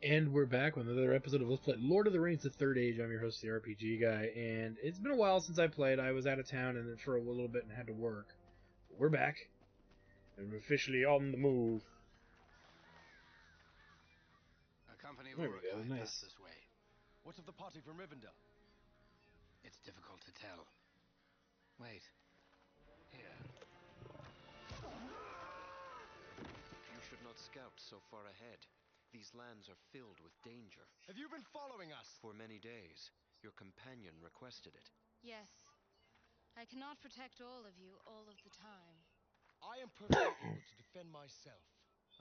And we're back with another episode of Let's Play Lord of the Rings: The Third Age. I'm your host, the RPG guy, and it's been a while since I played. I was out of town and then for a little bit and had to work. But we're back, and we're officially on the move. A company of There we go, Warg nice. passed this way. What of the party from Rivendell? It's difficult to tell. Wait. Here. You should not scout so far ahead. These lands are filled with danger. Have you been following us? For many days, your companion requested it. Yes. I cannot protect all of you all of the time. I am perfectly able to defend myself.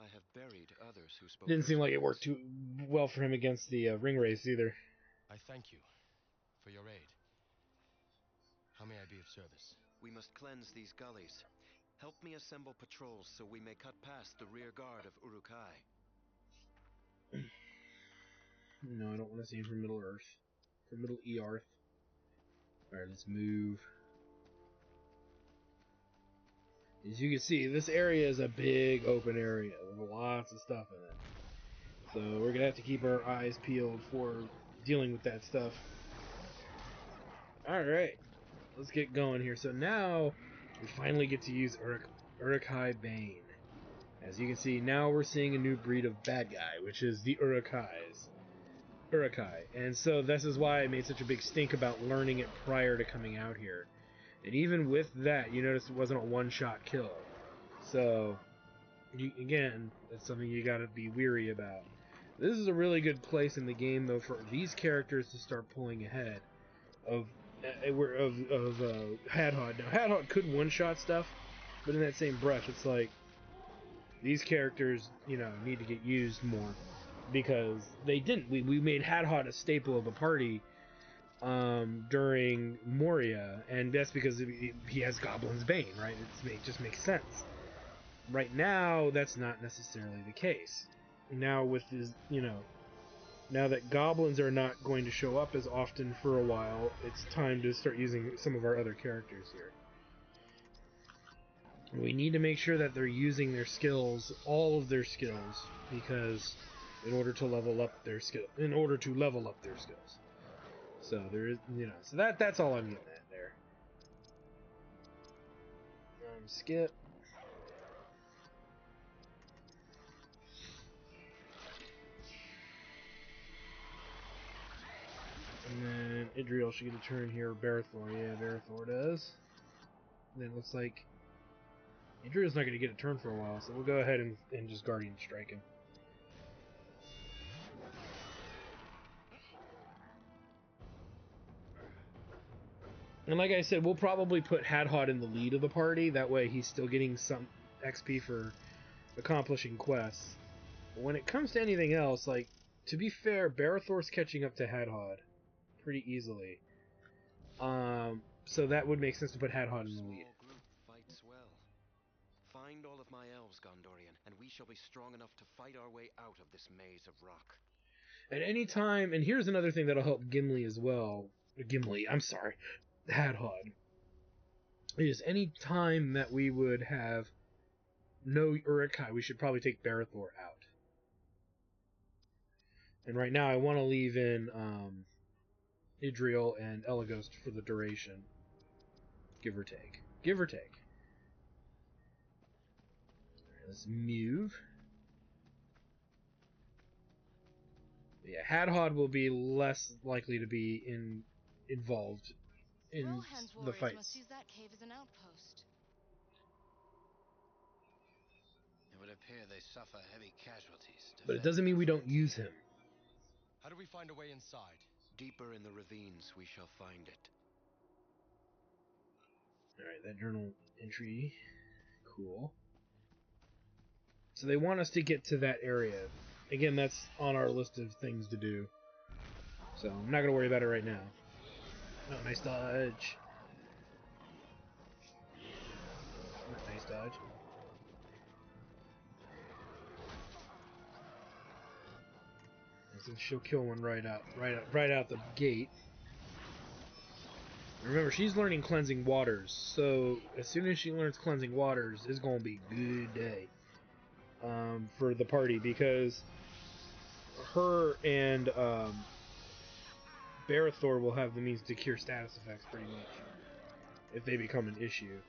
I have buried others who spoke. Didn't seem like it worked too well for him against the ring race either. I thank you for your aid. How may I be of service? We must cleanse these gullies. Help me assemble patrols so we may cut past the rear guard of Uruk-hai. No, I don't want to see him from Middle-earth. From Middle-earth. Alright, let's move. As you can see, this area is a big open area with lots of stuff in it. So we're going to have to keep our eyes peeled for dealing with that stuff. Alright, let's get going here. So now we finally get to use Uruk-hai Bane. As you can see, now we're seeing a new breed of bad guy, which is the Uruk-hai. And so this is why I made such a big stink about learning it prior to coming out here. And even with that, you notice it wasn't a one-shot kill. So, again, that's something you gotta be weary about. This is a really good place in the game, though, for these characters to start pulling ahead of Hadhod. Now, Hadhod could one-shot stuff, but in that same breath, it's like, these characters, you know, need to get used more. Because they didn't. We made Hadhod a staple of the party during Moria, and that's because he has Goblin's Bane, right? It just makes sense. Right now, that's not necessarily the case. Now with his, you know, now that goblins are not going to show up as often for a while, it's time to start using some of our other characters here. We need to make sure that they're using their skills, all of their skills, because in order to level up their skills. So there is, you know, so that's all I'm getting at there. Skip. And then Idriel should get a turn here. Barathor, yeah, Barathor does. And then it looks like Idriel's not going to get a turn for a while, so we'll go ahead and just Guardian Strike him. And like I said, we'll probably put Hadhod in the lead of the party. That way he's still getting some XP for accomplishing quests. But when it comes to anything else, like, to be fair, Barathor's catching up to Hadhod pretty easily. So that would make sense to put Hadhod in the lead. Small group fights well. Find all of my elves, Gondorian, and we shall be strong enough to fight our way out of this maze of rock. At any time, and here's another thing that'll help Gimli as well. Hadhod. Is any time that we would have no Uruk-hai, we should probably take Barathor out. And right now I want to leave in Idriel and Elagos for the duration. Give or take. Give or take. Alright, let's move. Yeah, Hadhod will be less likely to be involved in Rohan's the warriors fights. must use that cave as an outpost. It would appear they suffer heavy casualties. But it doesn't mean we don't use him. How do we find a way inside? Deeper in the ravines we shall find it. Alright, that journal entry. Cool. So they want us to get to that area. Again, that's on our list of things to do. So I'm not going to worry about it right now. Oh, nice dodge. Nice dodge. And so she'll kill one right out the gate. Remember, she's learning Cleansing Waters, so as soon as she learns Cleansing Waters, it's going to be a good day for the party, because her and Barathor will have the means to cure status effects pretty much if they become an issue.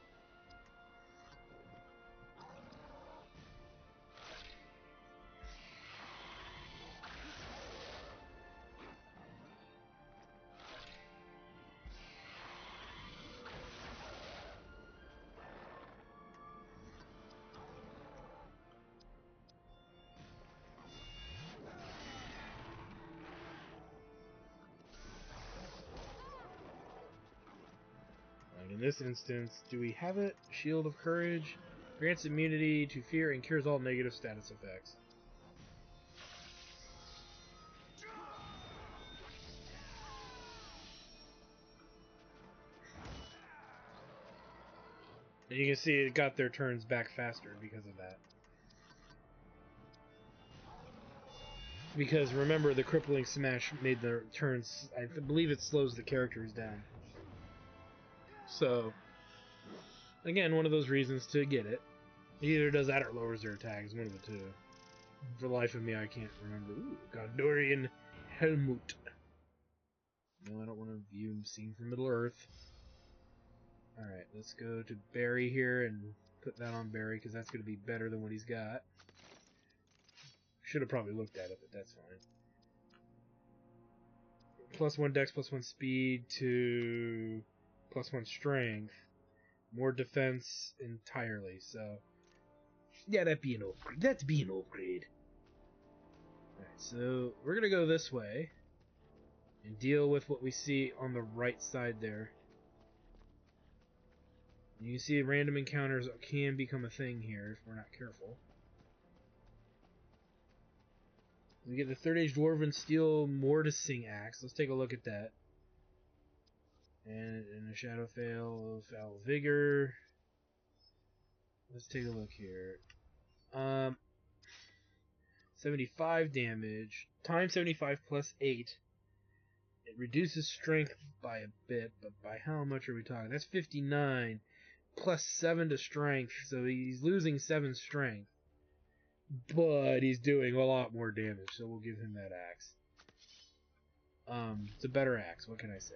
In this instance, do we have it? Shield of Courage grants immunity to fear and cures all negative status effects. And you can see it got their turns back faster because of that. Because remember, the crippling smash made their turns, I believe it slows the characters down. So, again, one of those reasons to get it. It either does that or lowers their attacks, one of the two. For the life of me, I can't remember. Ooh, Gondorian Helmut. No, I don't want to view him seen from Middle-earth. Alright, let's go to Barry here and put that on Barry, because that's going to be better than what he's got. Should have probably looked at it, but that's fine. +1 dex, +1 speed to +1 strength. More defense entirely, so... yeah, that'd be an upgrade. That'd be an upgrade. Alright, so we're going to go this way and deal with what we see on the right side there. And you can see random encounters can become a thing here if we're not careful. We get the Third Age Dwarven Steel Mortising Axe. Let's take a look at that. And a Shadowfell, Foul Vigor. Let's take a look here. 75 damage. Times 75 plus 8. It reduces strength by a bit, but by how much are we talking? That's 59. Plus 7 to strength, so he's losing 7 strength. But he's doing a lot more damage, so we'll give him that axe. It's a better axe, what can I say?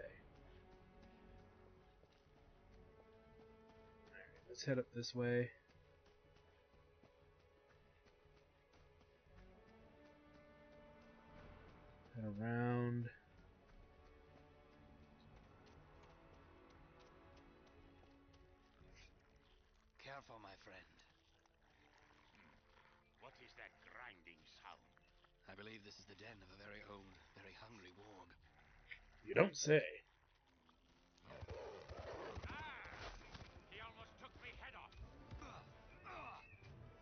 Alright, let's head up this way. Head around. Careful, my friend. What is that grinding sound? I believe this is the den of a very old, very hungry warg. You don't say. He almost took me head off.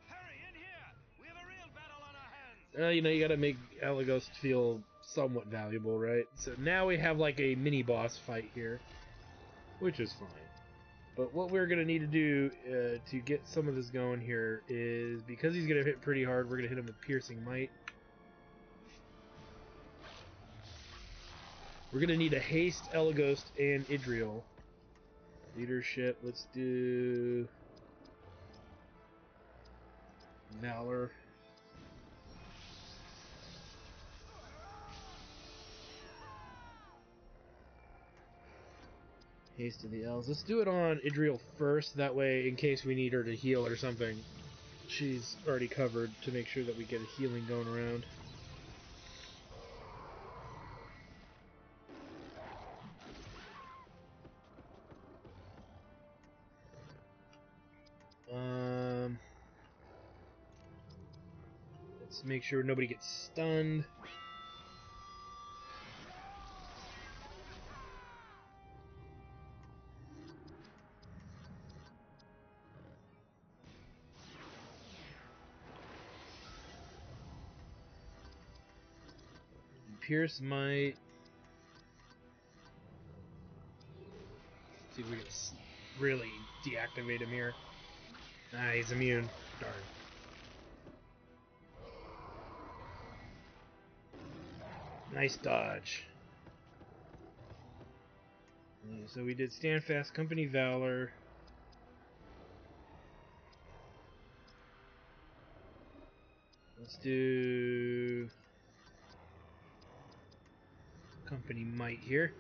Hurry, in here! We have a real battle on our hands! You know, you gotta make Elagos feel somewhat valuable, right? So now we have like a mini-boss fight here, which is fine. But what we're going to need to do to get some of this going here is, because he's going to hit pretty hard, we're going to hit him with Piercing Might. We're going to need a Haste, Elagos, and Idriel. Leadership, let's do... Valor. Haste to the elves. Let's do it on Idriel first, that way in case we need her to heal or something, she's already covered, to make sure that we get a healing going around. Let's make sure nobody gets stunned. Pierce might... see if we can really deactivate him here. Ah, he's immune. Darn. Nice dodge. Yeah, so we did Stand Fast, Company Valor. Let's do company might here.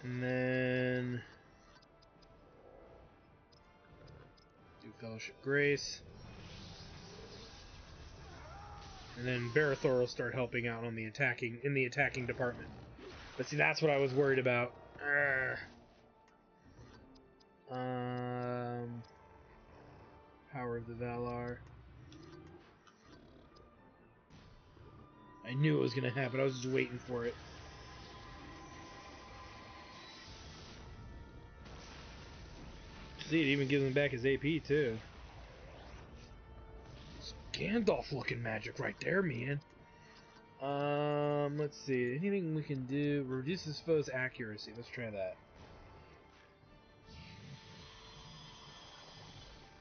And then do Fellowship Grace. And then Barathor will start helping out on the attacking department. But see, that's what I was worried about. Power of the Valar. I knew it was gonna happen. I was just waiting for it. See, it even gives him back his AP too. It's Gandalf looking magic right there, man. Let's see. Anything we can do? Reduces foe's accuracy. Let's try that.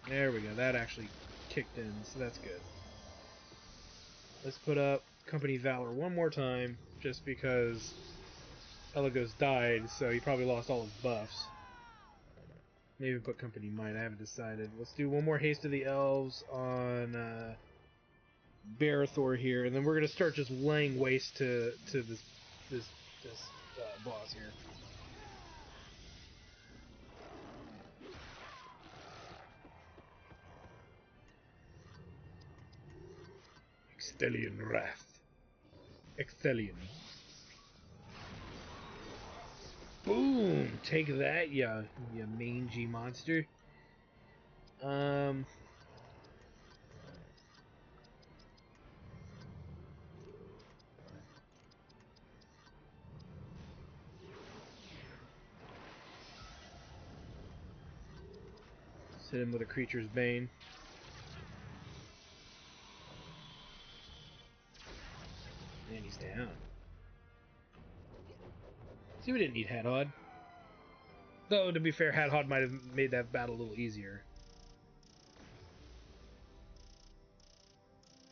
There we go. That actually kicked in, so that's good. Let's put up Company Valor one more time, just because Elagos died, so he probably lost all his buffs. Maybe put Company Might, I haven't decided. Let's do one more Haste of the Elves on Barathor here, and then we're going to start just laying waste to this boss here. Extelion Wrath. Extelion. Boom! Take that, you mangy monster. Hit him with a Creature's Bane. And he's down. See, we didn't need Hadhod. Though, to be fair, Hadhod might have made that battle a little easier.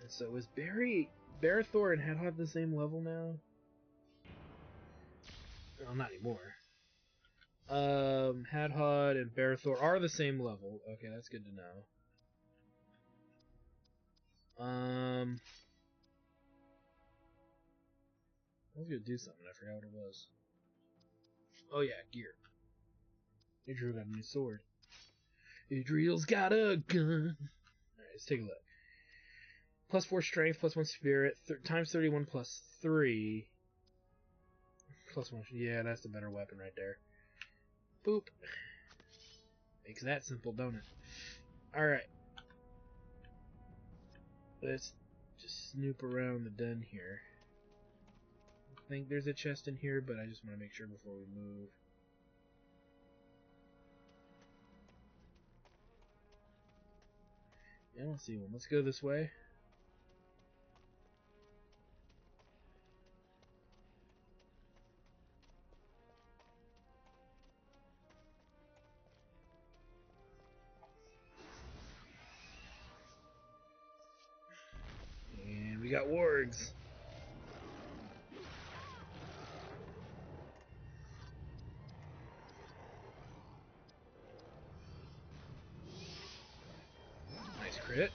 And so, is Barathor and Hadhod the same level now? Well, not anymore. Hadhod and Barathor are the same level. Okay, that's good to know. I was gonna do something, I forgot what it was. Oh yeah, gear. Adriel got a new sword. Adriel's got a gun! Alright, let's take a look. Plus 4 strength, plus 1 spirit, times 31 plus 3. Plus 1, yeah, that's the better weapon right there. Boop. Makes that simple, don't it? Alright. Let's just snoop around the den here. I think there's a chest in here, but I just want to make sure before we move. Yeah, I don't see one. Let's go this way. And we got wargs. Nice crit.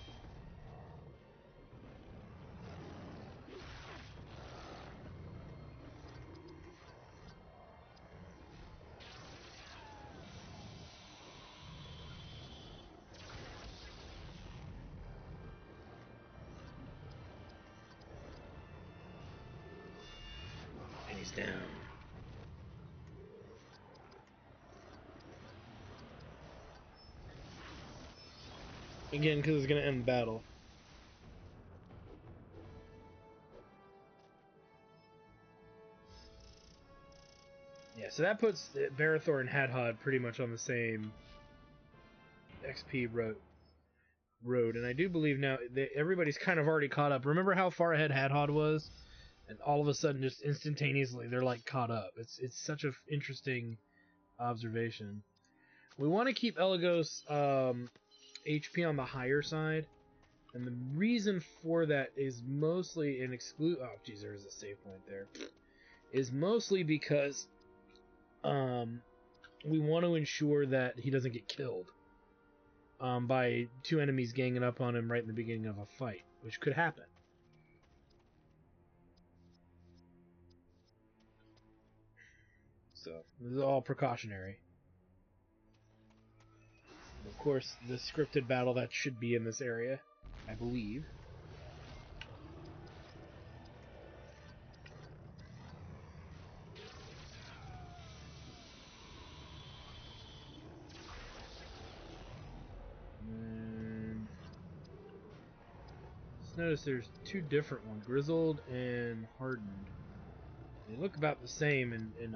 And he's down. Again, because it's going to end battle. Yeah, so that puts Barathor and Hadhod pretty much on the same XP road. And I do believe now that everybody's kind of already caught up. Remember how far ahead Hadhod was? And all of a sudden, just instantaneously, they're like caught up. It's such an interesting observation. We want to keep Elagos' HP on the higher side, And the reason for that is mostly an oh geez, there is a save point there. Is mostly because we want to ensure that he doesn't get killed by two enemies ganging up on him right in the beginning of a fight, which could happen. So, this is all precautionary. And of course, the scripted battle that should be in this area, I believe. And just notice there's two different ones, grizzled and hardened. They look about the same in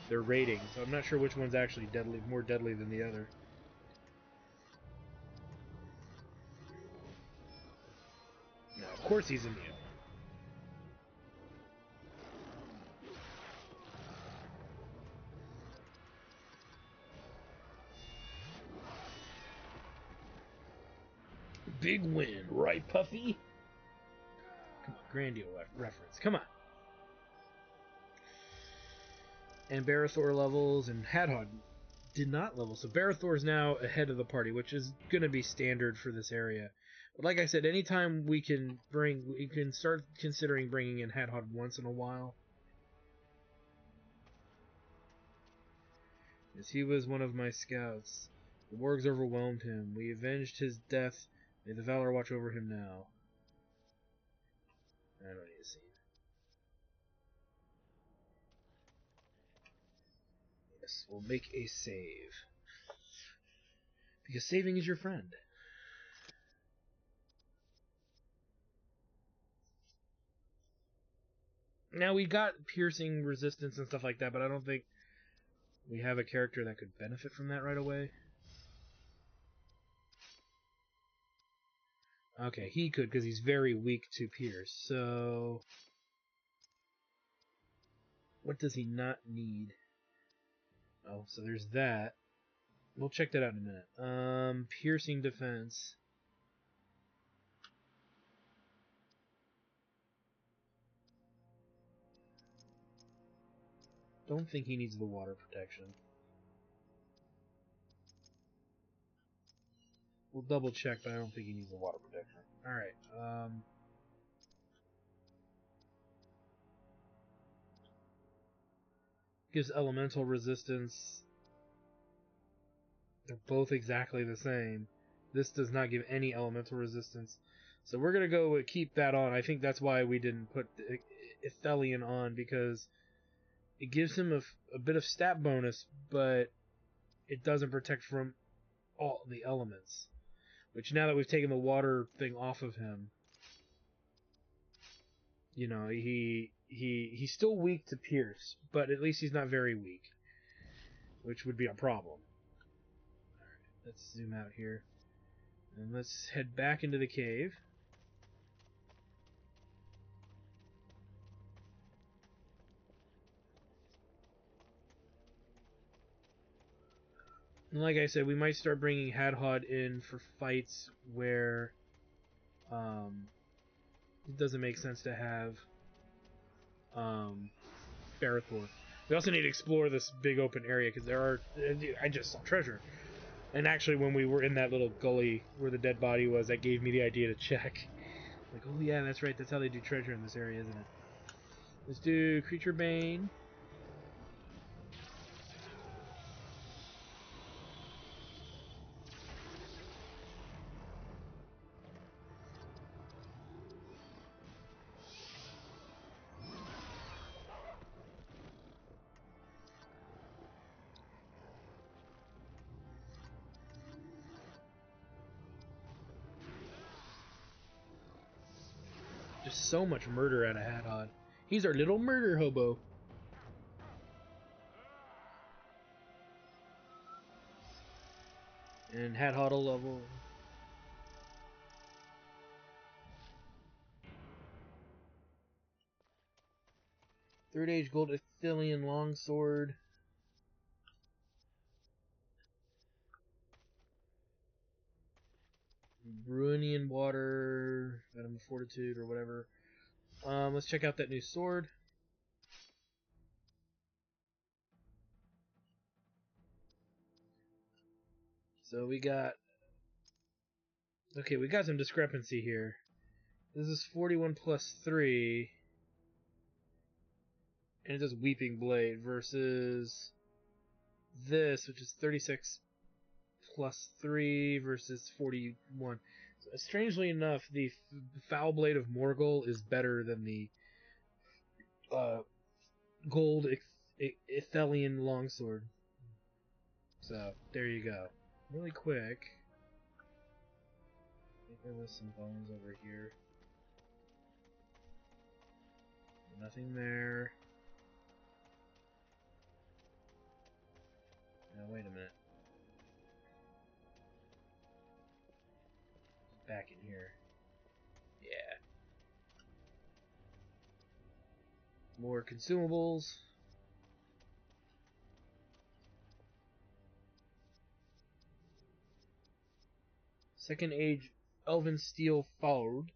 their rating, so I'm not sure which one's actually more deadly than the other. Now, of course he's immune. Big win, right, Puffy? Come on, Grandial reference. Come on. And Barathor levels, and Hadhod did not level. So Barathor is now ahead of the party, which is going to be standard for this area. But like I said, anytime we can start considering bringing in Hadhod once in a while. As he was one of my scouts. The wargs overwhelmed him. We avenged his death. May the Valor watch over him now. I don't need to see. Yes, we'll make a save. Because saving is your friend. Now, we got piercing resistance and stuff like that, but I don't think we have a character that could benefit from that right away. Okay, he could, because he's very weak to pierce. So, what does he not need? Oh, so there's that. We'll check that out in a minute. Piercing defense. Don't think he needs the water protection. We'll double check, but I don't think he needs the water protection. Alright, gives elemental resistance. They're both exactly the same. This does not give any elemental resistance. So we're going to go keep that on. I think that's why we didn't put the Ithelian on, because it gives him a bit of stat bonus, but it doesn't protect from all the elements. Which, now that we've taken the water thing off of him, you know, he's still weak to pierce, but at least he's not very weak, which would be a problem. Alright, let's zoom out here. And let's head back into the cave. And like I said, we might start bringing Hadhod in for fights where it doesn't make sense to have Barathor. We also need to explore this big open area, because there are... I just saw treasure. And actually, when we were in that little gully where the dead body was, that gave me the idea to check. Like, oh yeah, that's right, that's how they do treasure in this area, isn't it? Let's do Creature Bane. Just so much murder out of Hadhod. He's our little murder hobo. And Hadhod will level. Third Age Gold Ithilian Longsword. Ruinian Water, Venom of Fortitude, or whatever. Let's check out that new sword. So we got... Okay, we got some discrepancy here. This is 41 plus 3. And it does Weeping Blade versus this, which is 36 plus 3 versus 41. So, strangely enough, the Foul Blade of Morgul is better than the Gold Ithelian Longsword. So, there you go. Really quick. I think there was some bones over here. Nothing there. Now, wait a minute. Back in here. Yeah. More consumables. Second Age Elven Steel Followed.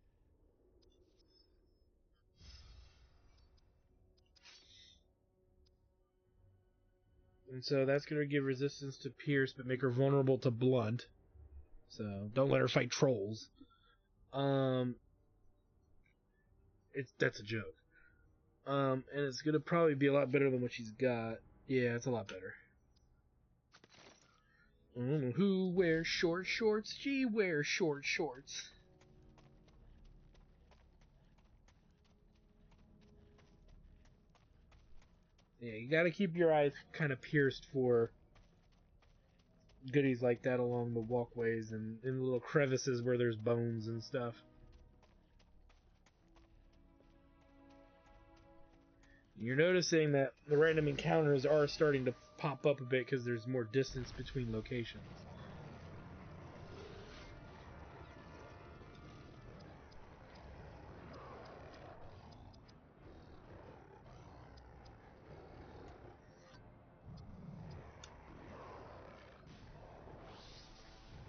And so that's going to give resistance to pierce, but make her vulnerable to blunt. So don't let her fight trolls. That's a joke. And it's going to probably be a lot better than what she's got. Yeah, it's a lot better. Who wears short shorts? She wears short shorts. Yeah, you gotta keep your eyes kind of pierced for goodies like that along the walkways and in the little crevices where there's bones and stuff. You're noticing that the random encounters are starting to pop up a bit because there's more distance between locations.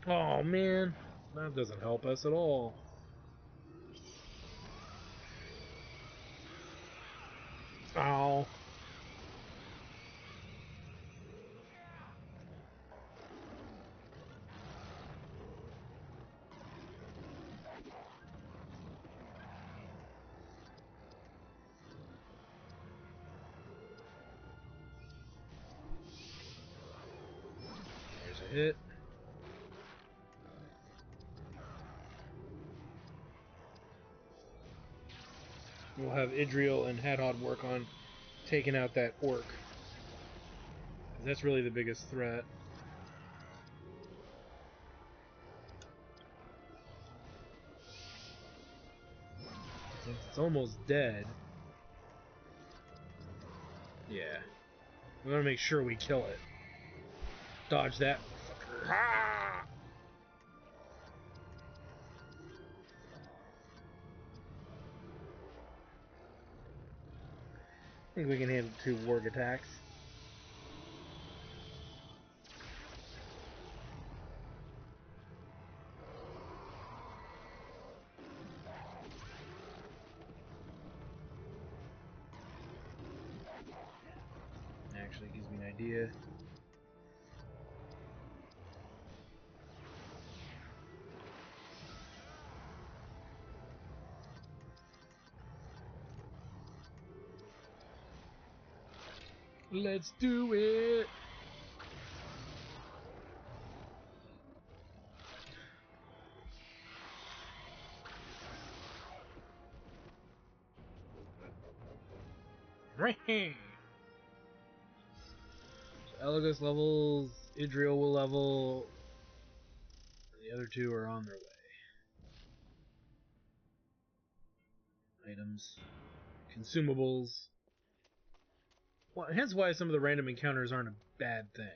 Oh man, that doesn't help us at all. Ow. There's a hit. We'll have Idriel and Hadhod work on taking out that orc. That's really the biggest threat. Since it's almost dead. Yeah. We want to make sure we kill it. Dodge that. Ah! I think we can handle 2 warg attacks. Actually gives me an idea. Let's do it! So Elagos levels, Idriel will level, the other 2 are on their way. Items, consumables. Well, hence why some of the random encounters aren't a bad thing.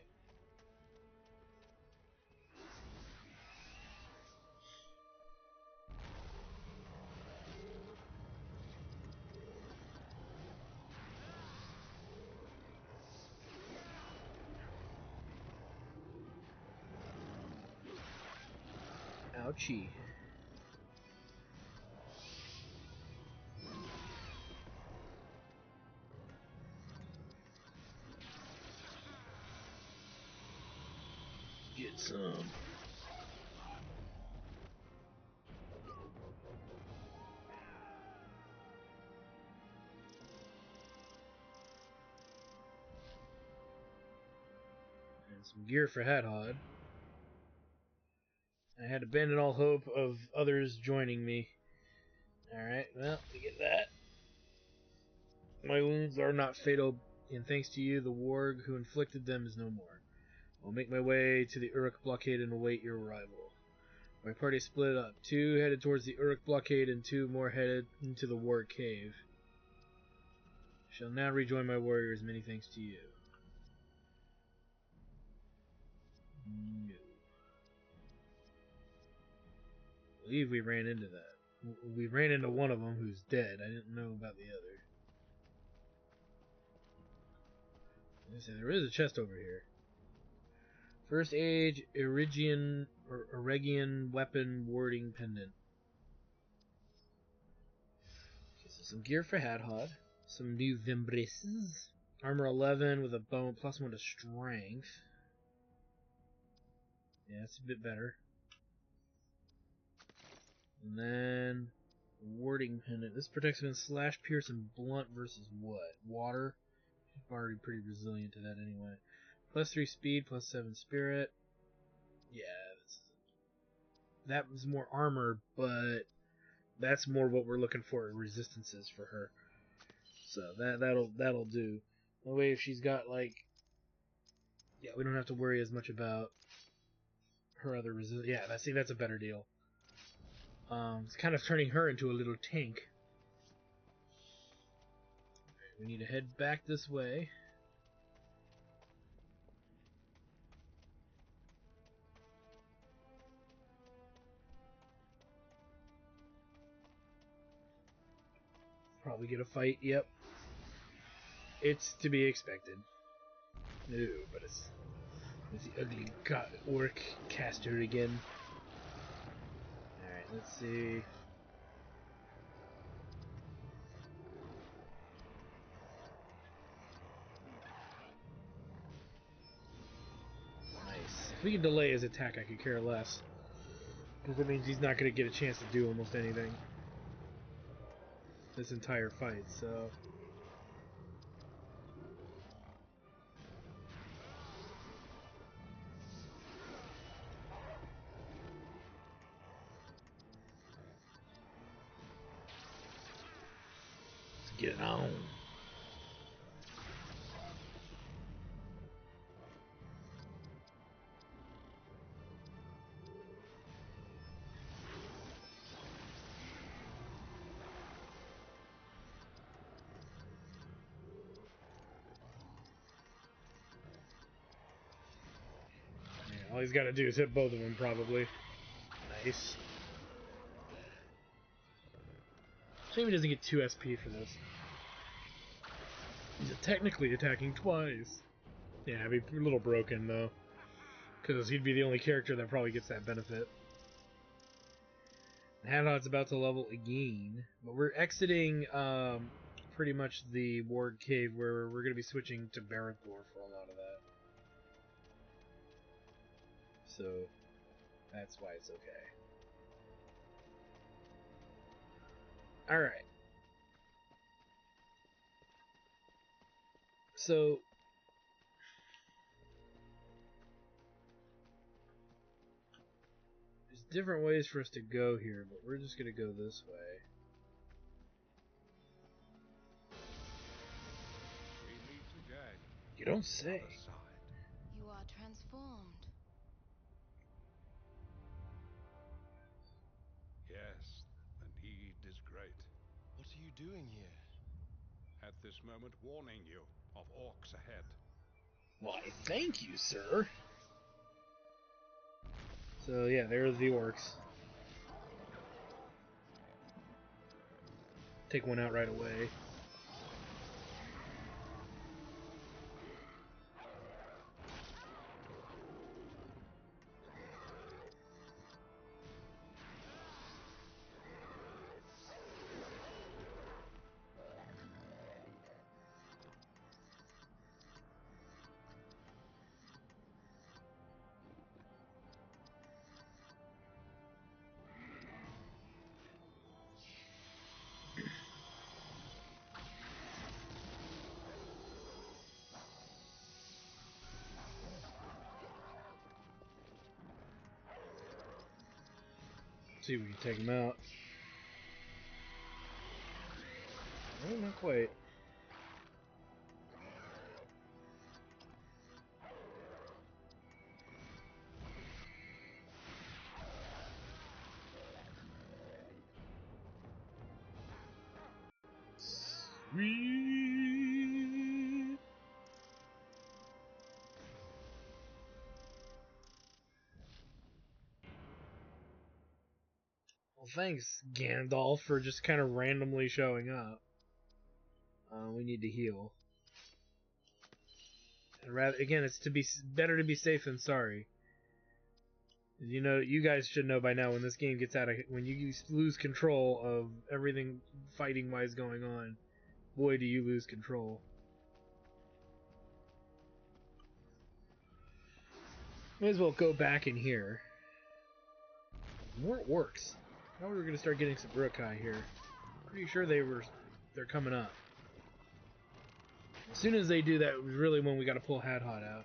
Ouchie. get some. And some gear for Hadhod. I had abandoned all hope of others joining me. Alright, well, we get that. My wounds are not fatal, and thanks to you, the warg who inflicted them is no more. I'll make my way to the Uruk blockade and await your arrival. My party split up. 2 headed towards the Uruk blockade and 2 more headed into the Warg cave. I shall now rejoin my warriors, many thanks to you. No. I believe we ran into that. We ran into one of them who's dead. I didn't know about the other. There is a chest over here. First Age Erigian or Eregian Weapon Warding Pendant. Okay, so some gear for Hadhod. Some new Vimbrices. Armor 11 with a bone plus 1 to strength. Yeah, that's a bit better. And then Warding Pendant. This protects against slash, pierce, and blunt versus what? Water? I'm already pretty resilient to that anyway. Plus 3 speed, plus 7 spirit. Yeah, that was more armor, but that's more what we're looking for resistances for her. So that'll do. That way, if she's got like, yeah, we don't have to worry as much about her other resistance. Yeah, that's a better deal. It's kind of turning her into a little tank. Right, we need to head back this way. Probably get a fight. Yep, it's to be expected. No, but it's the ugly orc caster again. Alright, let's see. Nice. If we can delay his attack, I could care less. Because that means he's not going to get a chance to do almost anything this entire fight, so... let's get it on. Yeah, all he's got to do is hit both of them, probably. Nice. Shame he doesn't get 2 SP for this. He's technically attacking twice. Yeah, it'd be a little broken, though. Because he'd be the only character that probably gets that benefit. Hadhod's about to level again. But we're exiting pretty much the Warg Cave, where we're going to be switching to Barrathor for a lot of that. So, that's why it's okay. Alright. So... there's different ways for us to go here, but we're just going to go this way. We meet again. You don't say. Reside. You are transformed. Yes, the need is great. What are you doing here? At this moment, warning you of orcs ahead. Why, thank you, sir. So, yeah, there's the orcs. Take one out right away. See if we can take him out. Oh, not quite. Sweet. Well, thanks, Gandalf, for just kind of randomly showing up. We need to heal. And rather, again, it's better to be safe than sorry. You know, you guys should know by now when this game gets when you lose control of everything fighting-wise going on. Boy, do you lose control. May as well go back in here. More orcs. Now we're gonna start getting some Urukai here. Pretty sure they're coming up. As soon as they do that, was really when we gotta pull Hadhot out.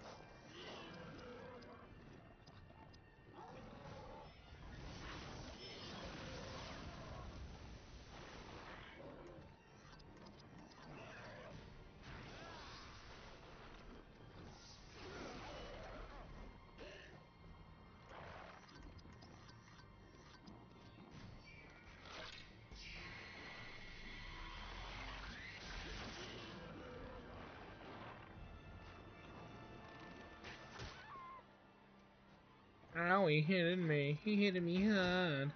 Ow, he hit me. He hit me hard.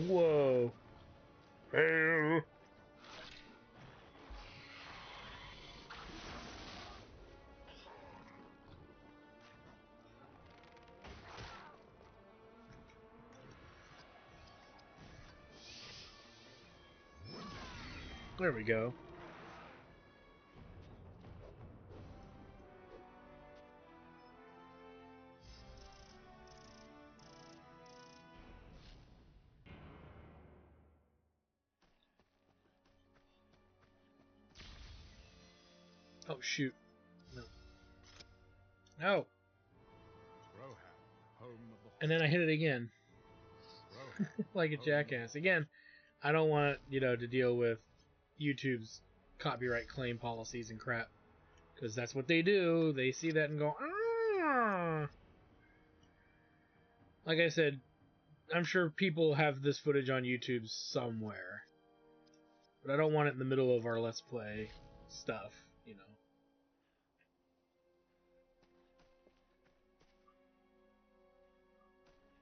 Whoa. Hey. There we go. Oh, shoot. No. No! And then I hit it again. Like a jackass. Again, I don't want, to deal with YouTube's copyright claim policies and crap. Because that's what they do. They see that and go, ah! Like I said, I'm sure people have this footage on YouTube somewhere. But I don't want it in the middle of our Let's Play stuff,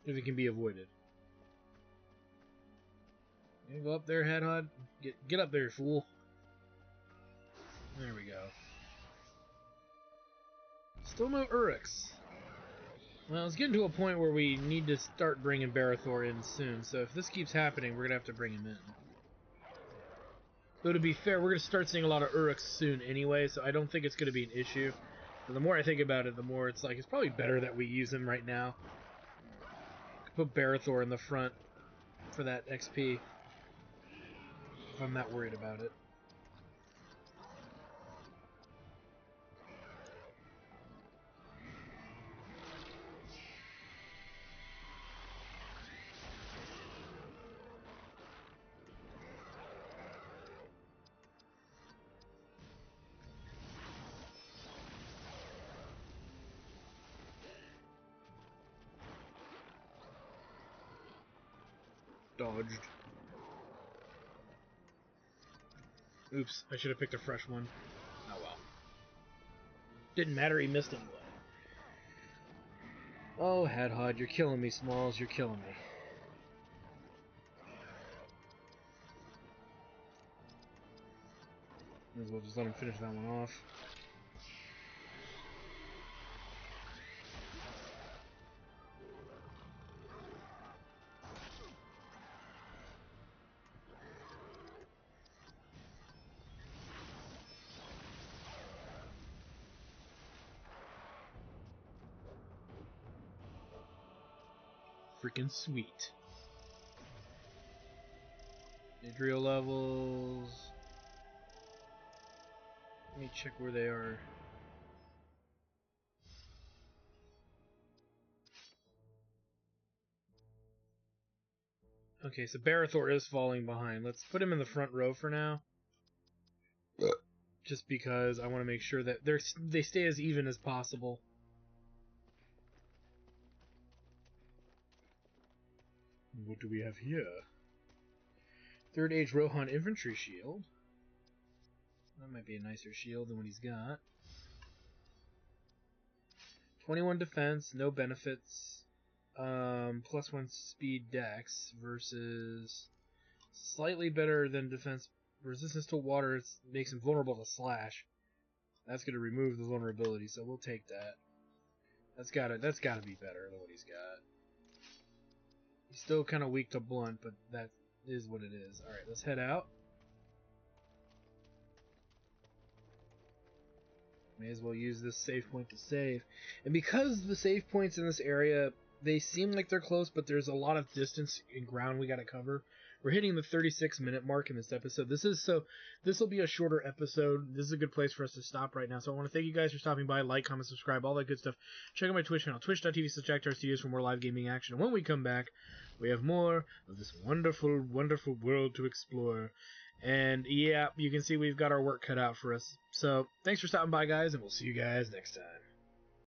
If it can be avoided. You go up there, Hadhot. Get up there, fool. There we go. Still no Uruks. Well, it's getting to a point where we need to start bringing Barathor in soon, so if this keeps happening, we're going to have to bring him in. Though to be fair, we're going to start seeing a lot of Uruks soon anyway, so I don't think it's going to be an issue. But the more I think about it, the more it's like, it's probably better that we use him right now. Put Barathor in the front for that XP. If I'm not worried about it. Dodged. Oops, I should have picked a fresh one. Oh well. Didn't matter, he missed anyway. Oh, Hadhot, you're killing me, Smalls, you're killing me. Might as well just let him finish that one off. freaking sweet. Adriel levels. Let me check where they are. Okay, so Barathor is falling behind. Let's put him in the front row for now. Just because I want to make sure that they stay as even as possible. What do we have here? Third Age Rohan Infantry Shield. That might be a nicer shield than what he's got. 21 defense, no benefits. +1 speed dex versus slightly better than defense. Resistance to water makes him vulnerable to slash. That's going to remove the vulnerability, so we'll take that. That's gotta be better than what he's got. He's still kind of weak to blunt, but that is what it is. Alright, let's head out. May as well use this save point to save. And because the save points in this area, they seem like they're close, but there's a lot of distance and ground we gotta cover. We're hitting the 36-minute mark in this episode. This will be a shorter episode. This is a good place for us to stop right now. So I want to thank you guys for stopping by. Like, comment, subscribe, all that good stuff. Check out my Twitch channel, twitch.tv/JackTarStudios for more live gaming action. And when we come back, we have more of this wonderful, wonderful world to explore. And yeah, you can see we've got our work cut out for us. So thanks for stopping by, guys, and we'll see you guys next time.